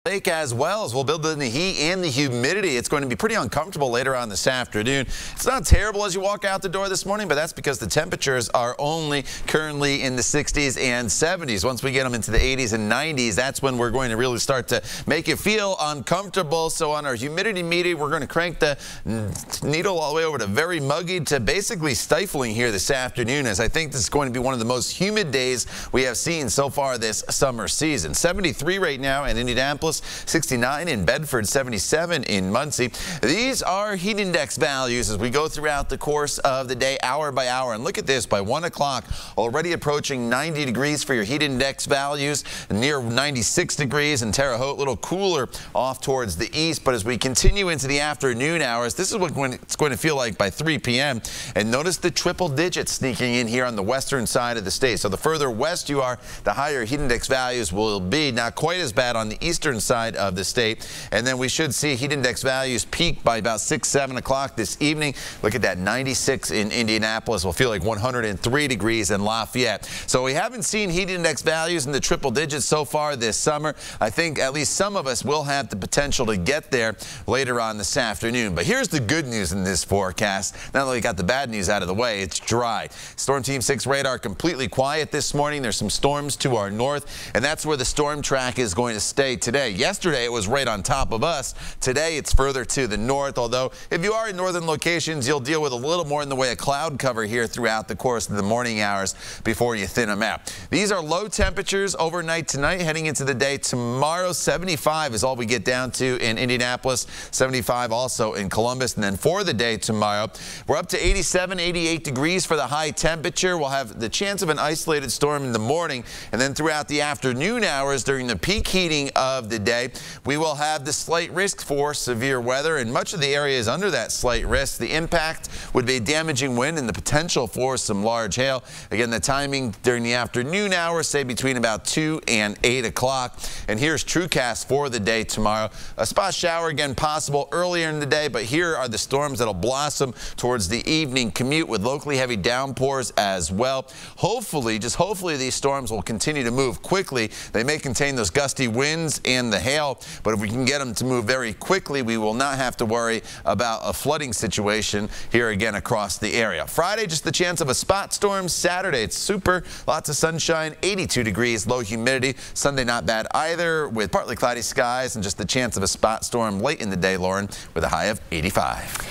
lake as well, as we'll build in the heat and the humidity. It's going to be pretty uncomfortable later on this afternoon. It's not terrible as you walk out the door this morning, but that's because the temperatures are only currently in the 60s and 70s. Once we get them into the 80s and 90s, that's when we're going to really start to make it feel uncomfortable. So on our humidity meter, we're going to crank the needle all the way over to very muggy to basically stifling here this afternoon, as I think this is going to be one of the most humid days we have seen so far this summer season. 73 right now in Indianapolis, 69 in Bedford, 77 in Muncie. These are heat index values as we go throughout the course of the day, hour by hour. And look at this, by 1 o'clock, already approaching 90 degrees for your heat index values, near 96 degrees in Terre Haute, a little cooler off towards the east. But as we continue into the afternoon hours, this is what it's going to feel like by 3 p.m. And notice the triple digits sneaking in here on the western side of the state. So the further west you are, the higher heat index values will be. Not quite as bad on the eastern side of the state. And then we should see heat index values peak by about 6, 7 o'clock this evening. Look at that, 96 in Indianapolis. Will feel like 103 degrees in Lafayette. So we haven't seen heat index values in the triple digits so far this summer. I think at least some of us will have the potential to get there later on this afternoon. But here's the good news in this forecast. Now that we got the bad news out of the way, it's dry. Storm Team 6 radar completely quiet this morning. There's some storms to our north, and that's where the storm track is going to stay today. Yesterday it was right on top of us. Today it's further to the north, although if you are in northern locations, you'll deal with a little more in the way of cloud cover here throughout the course of the morning hours before you thin them out. These are low temperatures overnight tonight, heading into the day tomorrow. 75 is all we get down to in Indianapolis, 75 also in Columbus, and then for the day tomorrow, we're up to 87, 88 degrees for the high temperature. We'll have the chance of an isolated storm in the morning, and then throughout the afternoon hours during the peak heating of the day, we will have the slight risk for severe weather, and much of the area is under that slight risk. The impact would be damaging wind and the potential for some large hail. Again, the timing during the afternoon hours, say between about 2 and 8 o'clock. And here's TrueCast for the day tomorrow. A spot shower again possible earlier in the day, but here are the storms that'll blossom towards the evening commute with locally heavy downpours as well. Hopefully, just hopefully, these storms will continue to move quickly. They may contain those gusty winds and the hail, but if we can get them to move very quickly, we will not have to worry about a flooding situation here again across the area. Friday, just the chance of a spot storm. Saturday, it's super, lots of sunshine, 82 degrees, low humidity. Sunday, not bad either, with partly cloudy skies and just the chance of a spot storm late in the day, Lauren, with a high of 85.